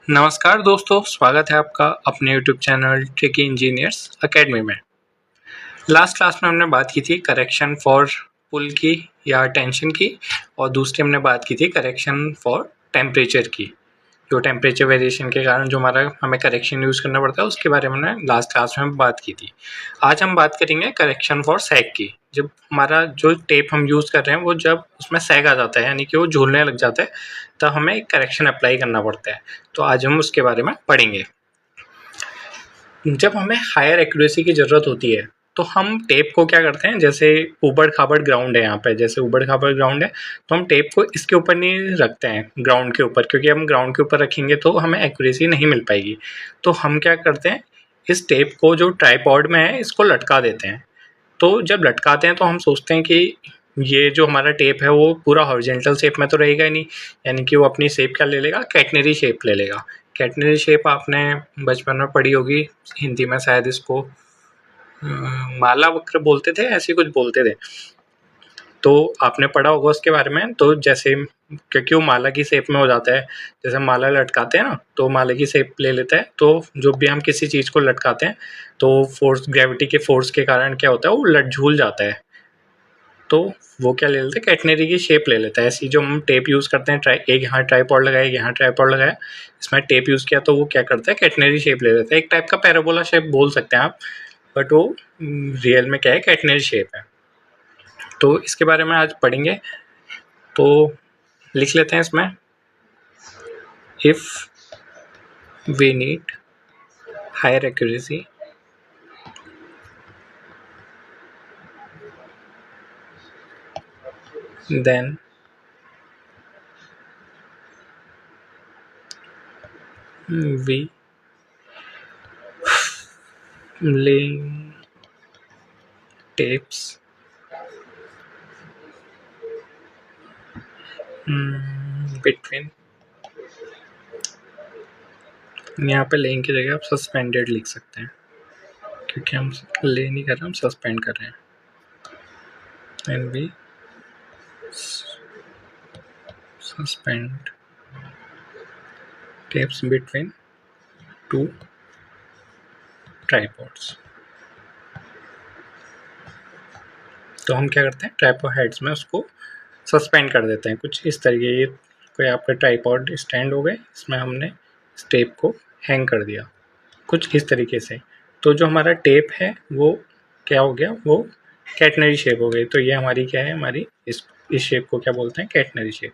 नमस्कार दोस्तों, स्वागत है आपका अपने YouTube channel tricky engineers academy में। लास्ट क्लास में हमने बात की थी करेक्शन फॉर पुल की या टेंशन की, और दूसरी हमने बात की थी करेक्शन फॉर टेम्परेचर की। जो टेम्परेचर वेरिएशन के कारण जो हमें करेक्शन यूज़ करना पड़ता है उसके बारे में हमने लास्ट क्लास में बात की थी। आज हम बात करेंगे करेक्शन फॉर सैग की। जब हमारा जो टेप हम यूज़ कर रहे हैं वो जब उसमें सैग आ जाता है, यानी कि वो झूलने लग जाता है, तब हमें करेक्शन अप्लाई करना पड़ता है। तो आज हम उसके बारे में पढ़ेंगे। जब हमें हायर एक्यूरेसी की ज़रूरत होती है तो हम टेप को क्या करते हैं, जैसे ऊबड़-खाबड़ ग्राउंड है यहाँ पे, जैसे ऊबड़-खाबड़ ग्राउंड है तो हम टेप को इसके ऊपर नहीं रखते हैं, ग्राउंड के ऊपर, क्योंकि हम ग्राउंड के ऊपर रखेंगे तो हमें एक्यूरेसी नहीं मिल पाएगी। तो हम क्या करते हैं, इस टेप को जो ट्राइपॉड में है इसको लटका देते हैं। तो जब लटकाते हैं तो हम सोचते हैं कि ये जो हमारा टेप है वो पूरा हॉरिजॉन्टल शेप में तो रहेगा ही नहीं, यानी कि वो अपनी शेप क्या ले लेगा, कैटनरी शेप ले लेगा। कैटनरी शेप आपने बचपन में पढ़ी होगी, हिंदी में शायद इसको माला वक्र बोलते थे, ऐसे कुछ बोलते थे। तो आपने पढ़ा होगा उसके बारे में। तो जैसे क्योंकि वो माला की शेप में हो जाता है, जैसे माला लटकाते हैं ना तो माला की शेप ले लेता है। तो जो भी हम किसी चीज़ को लटकाते हैं तो फोर्स, ग्रेविटी के फोर्स के कारण क्या होता है, वो झूल जाता है। तो वो क्या ले लेते हैं, कैटनरी की शेप ले लेता है। ऐसी जो हम टेप यूज़ करते हैं, एक यहाँ ट्राइपॉड लगाया, एक यहाँ ट्राइपॉड लगाया, इसमें टेप यूज़ किया तो वो क्या करता है, कैटनरी शेप ले लेता है। एक टाइप का पैराबोला शेप बोल सकते हैं आप, बट वो रियल में क्या है, कैटनरी शेप है। तो इसके बारे में आज पढ़ेंगे। तो लिख लेते हैं इसमें, if we need higher accuracy then we laying tapes between, यहाँ पे लेइंग की जगह आप सस्पेंडेड लिख सकते हैं, क्योंकि हम ले नहीं कर रहे, हम सस्पेंड कर रहे हैं। And we suspend tapes between two tripods। तो हम क्या करते हैं, ट्राइपॉड हेड्स में उसको सस्पेंड कर देते हैं कुछ इस तरीके। ये कोई आपका ट्राइपॉड स्टैंड हो गए, इसमें हमने इस टेप को हैंग कर दिया कुछ इस तरीके से। तो जो हमारा टेप है वो क्या हो गया, वो कैटनरी शेप हो गई। तो ये हमारी क्या है, हमारी इस शेप को क्या बोलते हैं, कैटनरी शेप।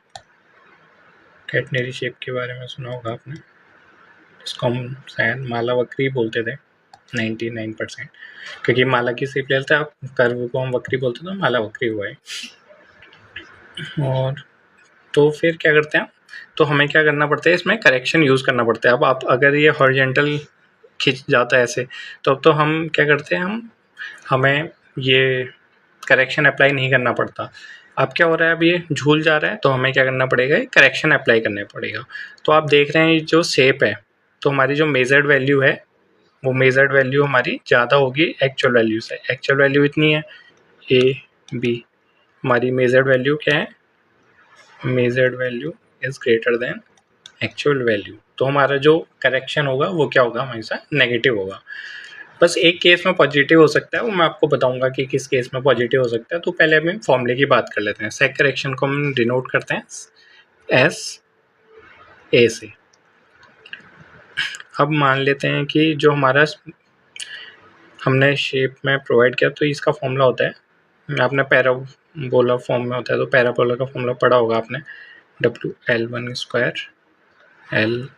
कैटनरी शेप के बारे में सुना होगा आपने, इसको हम शायद माला वक्री बोलते थे 99%, क्योंकि माला की शेप लेते हैं, आप कर्व को हम वक्री बोलते थे, माला वक्री हुआ है। और तो फिर क्या करते हैं, तो हमें क्या करना पड़ता है, इसमें करेक्शन यूज़ करना पड़ता है। अब आप अगर ये हॉरिजॉन्टल खिंच जाता है ऐसे, तो अब तो हम क्या करते हैं, हमें ये करेक्शन अप्लाई नहीं करना पड़ता। अब क्या हो रहा है, अब ये झूल जा रहा है, तो हमें क्या करना पड़ेगा, करेक्शन अप्लाई करना पड़ेगा। तो आप देख रहे हैं ये जो शेप है, तो हमारी जो मेजर्ड वैल्यू है वो मेजर्ड वैल्यू हमारी ज़्यादा होगी एक्चुअल वैल्यू से। एक्चुअल वैल्यू इतनी है ए बी, हमारी मेजर्ड वैल्यू क्या है, measured value is greater than actual value. तो हमारा जो करेक्शन होगा वो क्या होगा, हमेशा नेगेटिव होगा। बस एक केस में पॉजिटिव हो सकता है, वो मैं आपको बताऊंगा कि किस केस में पॉजिटिव हो सकता है। तो पहले हम फॉर्मूले की बात कर लेते हैं। सेक करेक्शन को हम डिनोट करते हैं एस ए से। अब मान लेते हैं कि जो हमारा हमने शेप में प्रोवाइड किया, तो इसका फॉर्मूला होता है, आपने पैराबोला फॉर्म में होता है, तो पैराबोला का फॉर्मूला पढ़ा होगा आपने, W L one square L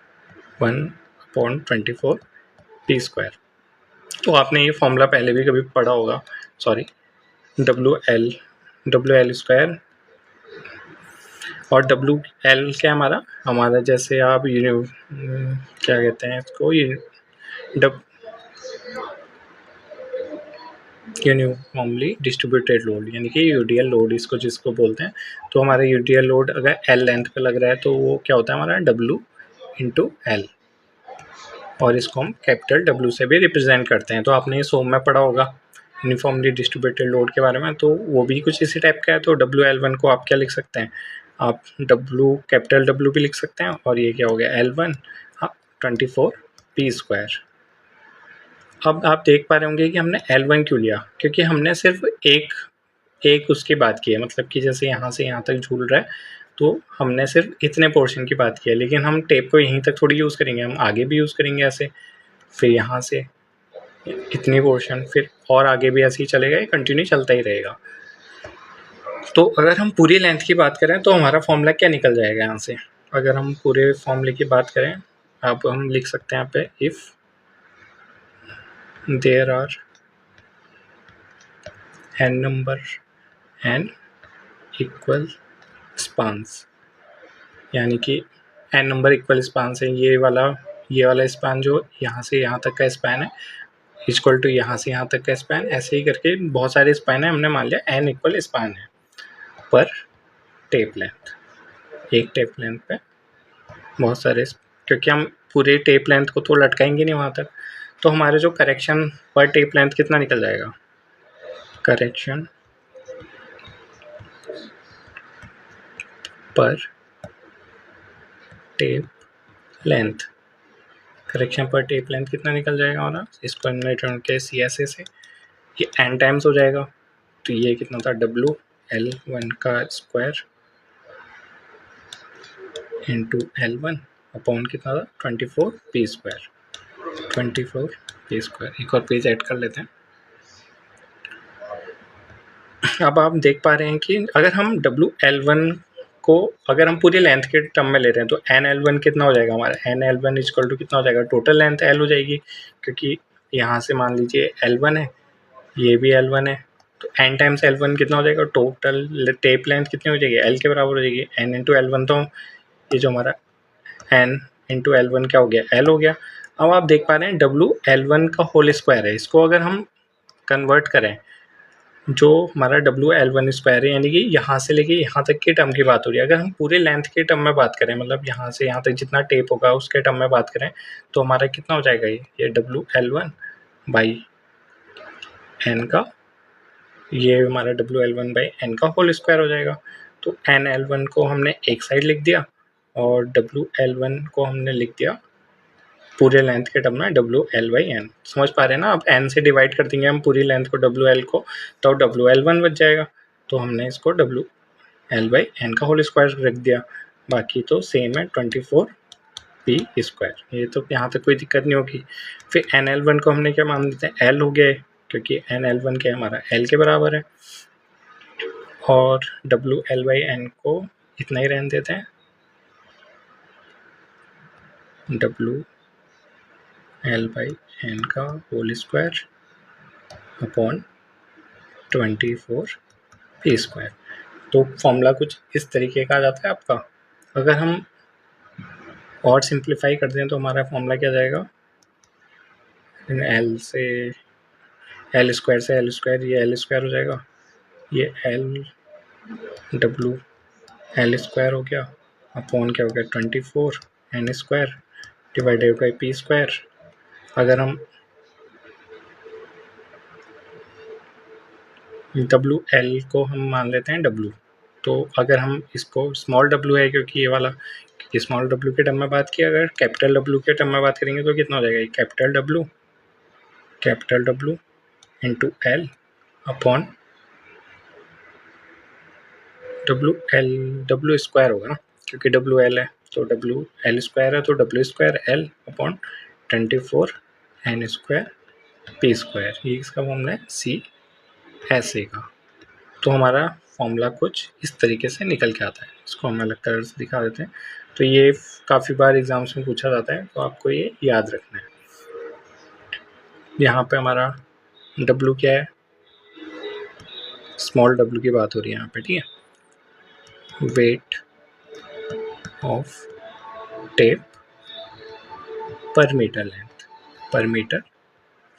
1/24 P square. तो आपने ये फॉर्मूला पहले भी कभी पढ़ा होगा, सॉरी, डब्ल्यू एल स्क्वायर, और डब्ल्यू एल क्या हमारा जैसे आप क्या कहते हैं इसको, यूनिफॉर्मली डिस्ट्रीब्यूटेड लोड, यानी कि यूडीएल लोड इसको जिसको बोलते हैं। तो हमारा यूडीएल लोड अगर एल लेंथ पे लग रहा है तो वो क्या होता है, हमारा डब्ल्यू इंटू एल, और इसको हम कैपिटल डब्ल्यू से भी रिप्रेजेंट करते हैं। तो आपने ये सोम में पढ़ा होगा यूनिफॉर्मली डिस्ट्रीब्यूटेड लोड के बारे में, तो वो भी कुछ इसी टाइप का है। तो डब्ल्यू एल वन को आप क्या लिख सकते हैं, आप डब्ल्यू कैपिटल डब्ल्यू भी लिख सकते हैं, और ये क्या हो गया एल वन, हाँ 24p²। अब आप देख पा रहे होंगे कि हमने L1 क्यों लिया, क्योंकि हमने सिर्फ एक उसकी बात की है, मतलब कि जैसे यहाँ से यहाँ तक झूल रहा है तो हमने सिर्फ इतने पोर्शन की बात की है, लेकिन हम टेप को यहीं तक थोड़ी यूज़ करेंगे, हम आगे भी यूज़ करेंगे ऐसे, फिर यहाँ से इतनी पोर्शन, फिर और आगे भी ऐसे ही चलेगा, ये कंटिन्यू चलता ही रहेगा। तो अगर हम पूरी लेंथ की बात करें तो हमारा फॉर्मूला क्या निकल जाएगा यहाँ से, अगर हम पूरे फॉर्मूले की बात करें, अब हम लिख सकते हैं यहाँ पे, if there are n number n equal spans, यानी कि n नंबर इक्वल स्पान्स है, ये वाला स्पान जो यहाँ से यहाँ तक का स्पैन है इक्वल टू यहाँ से यहाँ तक का स्पैन, ऐसे ही करके बहुत सारे स्पैन है, हमने मान लिया n इक्वल स्पान है पर टेप लेंथ, एक टेप लेंथ पे बहुत सारे, क्योंकि हम पूरे टेप लेंथ को तो लटकाएंगे नहीं वहाँ तक, तो हमारे जो करेक्शन पर टेप लेंथ कितना निकल जाएगा, करेक्शन पर टेप लेंथ, करेक्शन पर टेप लेंथ कितना निकल जाएगा हमारा, इसको हमने टर्न के CSA से, ये n टाइम्स हो जाएगा, तो ये कितना था WL1 का स्क्वायर इंटू L1 अपॉन कितना था 24p², 24p²। एक और पेज ऐड कर लेते हैं। अब आप देख पा रहे हैं कि अगर हम WL1 को अगर हम पूरी लेंथ के टर्म में ले रहे हैं तो NL1 कितना हो जाएगा हमारा, NL1 इक्वल टू कितना हो जाएगा, टोटल लेंथ L हो जाएगी, क्योंकि यहाँ से मान लीजिए L1 है, ये भी L1 है, तो n टाइम्स L1 कितना हो जाएगा, टोटल टेप लेंथ कितनी हो जाएगी, L के बराबर हो जाएगी, n इंटू L1, तो ये जो हमारा n इंटू L1 क्या हो गया, L हो गया। अब आप देख पा रहे हैं WL1 का होल स्क्वायर है, इसको अगर हम कन्वर्ट करें, जो हमारा WL1² है, यानी कि यहाँ से लेके यहाँ तक की टर्म की बात हो रही है, अगर हम पूरे लेंथ के टर्म में बात करें, मतलब यहाँ से यहाँ तक जितना टेप होगा उसके टर्म में बात करें, तो हमारा कितना हो जाएगा, ये WL1 बाई n का, ये हमारा WL1 बाई n का होल स्क्वायर हो जाएगा। तो NL1 को हमने एक साइड लिख दिया और WL1 को हमने लिख दिया पूरे लेंथ के टर्म में WL/n, समझ पा रहे हैं ना, अब n से डिवाइड कर देंगे हम पूरी लेंथ को WL को, तो WL1 बच जाएगा, तो हमने इसको WL/n का होल स्क्वायर रख दिया, बाकी तो सेम है 24p², ये तो यहाँ तक कोई दिक्कत नहीं होगी। फिर NL1 को हमने क्या मान देते हैं, L हो गया, क्योंकि NL1 क्या है हमारा L के बराबर है, और WL/n को इतना ही रहने देते हैं, WL/n का होल स्क्वायर अपॉन 24p²। तो फॉर्मूला कुछ इस तरीके का आ जाता है आपका। अगर हम और सिंप्लीफाई कर दें तो हमारा फॉर्मूला क्या जाएगा, L से L² से L², ये L² हो जाएगा, ये L² हो गया, अपॉन क्या हो गया 24n² डिवाइडेड बाई p²। अगर हम WL को हम मान लेते हैं W, तो अगर हम इसको स्मॉल w है, क्योंकि ये वाला स्मॉल w के टर्म में बात की, अगर कैपिटल W के टर्म में बात करेंगे तो कितना हो जाएगा, capital W into L upon W² होगा ना, क्योंकि WL है तो WL² है, तो W²L अपॉन 24n² p², ये इसका फॉर्मूला है CSA का। तो हमारा फॉर्मूला कुछ इस तरीके से निकल के आता है, इसको हम अलग कलर से दिखा देते हैं। तो ये काफ़ी बार एग्जाम्स में पूछा जाता है, तो आपको ये याद रखना है। यहाँ पे हमारा W क्या है, स्मॉल w की बात हो रही है यहाँ पे, ठीक है, वेट ऑफ टेप पर मीटर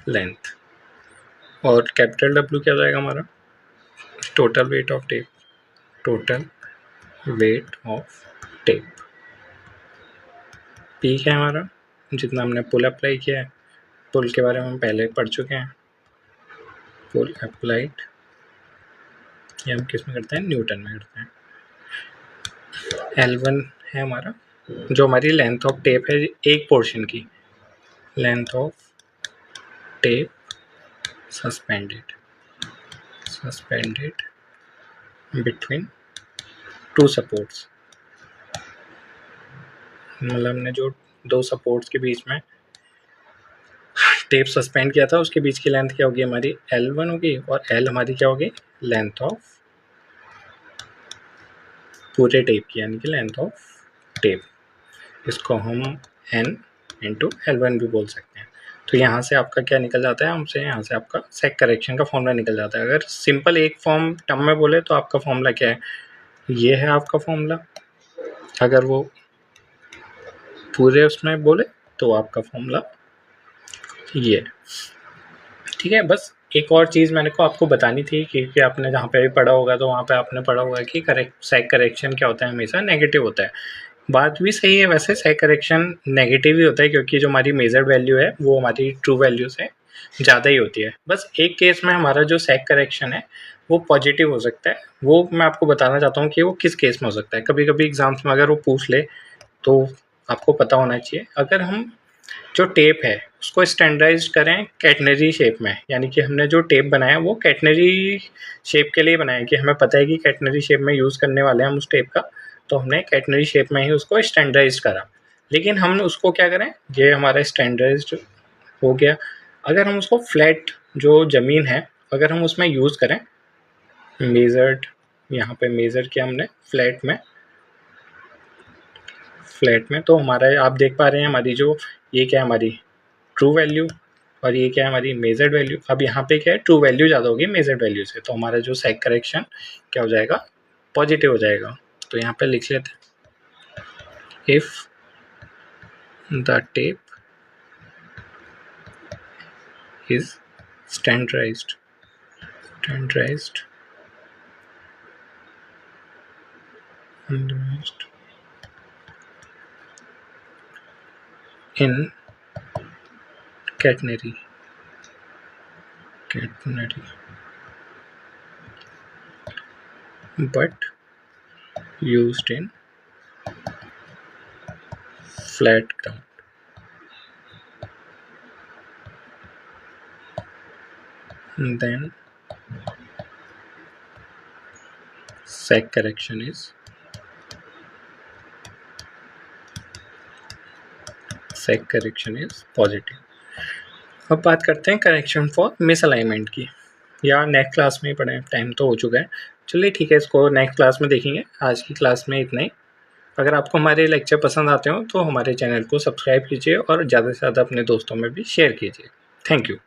लेंथ, और कैपिटल W क्या जाएगा हमारा, total weight of tape, P क्या है हमारा, जितना हमने पुल अप्लाई किया है, पुल के बारे में हम पहले पढ़ चुके हैं, पुल अप्लाइड ये हम किस में करते हैं, न्यूटन में करते हैं। L1 है हमारा जो हमारी लेंथ ऑफ टेप है एक पोर्शन की, length of tape suspended between two supports, मतलब हमने जो दो सपोर्ट्स के बीच में टेप सस्पेंड किया था उसके बीच की लेंथ क्या होगी हमारी L1 होगी, और L हमारी क्या होगी लेंथ ऑफ पूरे टेप की, यानी कि लेंथ ऑफ टेप। इसको हम N इंटू L1 भी बोल सकते हैं। तो यहाँ से आपका क्या निकल जाता है, हमसे यहाँ से आपका सेक करेक्शन का फॉर्मूला निकल जाता है। अगर सिंपल एक फॉर्म टर्म में बोले तो आपका फॉर्मूला क्या है, ये है आपका फॉर्मूला। अगर वो पूरे उसमें बोले तो आपका फॉर्मूला ये, ठीक है। बस एक और चीज़ मैंने को आपको बतानी थी, क्योंकि आपने जहाँ पे भी पढ़ा होगा तो वहाँ पे आपने पढ़ा होगा कि सेक करेक्शन क्या होता है, हमेशा नेगेटिव होता है। बात भी सही है, वैसे सेक करेक्शन नेगेटिव ही होता है, क्योंकि जो हमारी मेजर वैल्यू है वो हमारी ट्रू वैल्यू से ज़्यादा ही होती है। बस एक केस में हमारा जो सेक करेक्शन है वो पॉजिटिव हो सकता है, वो मैं आपको बताना चाहता हूँ कि वो किस केस में हो सकता है। कभी कभी एग्जाम्स में अगर वो पूछ ले तो आपको पता होना चाहिए। अगर हम जो टेप है उसको स्टैंडर्डाइज करें कैटनरी शेप में, यानी कि हमने जो टेप बनाया वो कैटनरी शेप के लिए बनाया, कि हमें पता है कि कैटनरी शेप में यूज़ करने वाले हैं हम उस टेप का, तो हमने कैटनरी शेप में ही उसको स्टैंडर्डाइज करा। लेकिन हम उसको क्या करें, ये हमारा स्टैंडर्डाइज हो गया। अगर हम उसको फ्लैट जो ज़मीन है अगर हम उसमें यूज़ करें, मेज़र्ड, यहाँ पे मेज़र किया हमने फ्लैट में, तो हमारा आप देख पा रहे हैं हमारी जो ये क्या है हमारी ट्रू वैल्यू, और ये क्या है हमारी मेजर्ड वैल्यू। अब यहाँ पे क्या है, ट्रू वैल्यू ज़्यादा होगी मेजर्ड वैल्यू से, तो हमारा जो सेक करेक्शन क्या हो जाएगा, पॉजिटिव हो जाएगा। तो यहाँ पे लिख लेते हैं, if the tape is standardized in catenary but used in flat ground, then sag correction is positive. अब बात करते हैं करेक्शन फॉर मिसअलाइनमेंट की, या नेक्स्ट क्लास में ही पढ़ें, टाइम तो हो चुका है। चलिए ठीक है, इसको नेक्स्ट क्लास में देखेंगे। आज की क्लास में इतना ही। अगर आपको हमारे लेक्चर पसंद आते हो तो हमारे चैनल को सब्सक्राइब कीजिए और ज़्यादा से ज़्यादा अपने दोस्तों में भी शेयर कीजिए। Thank you.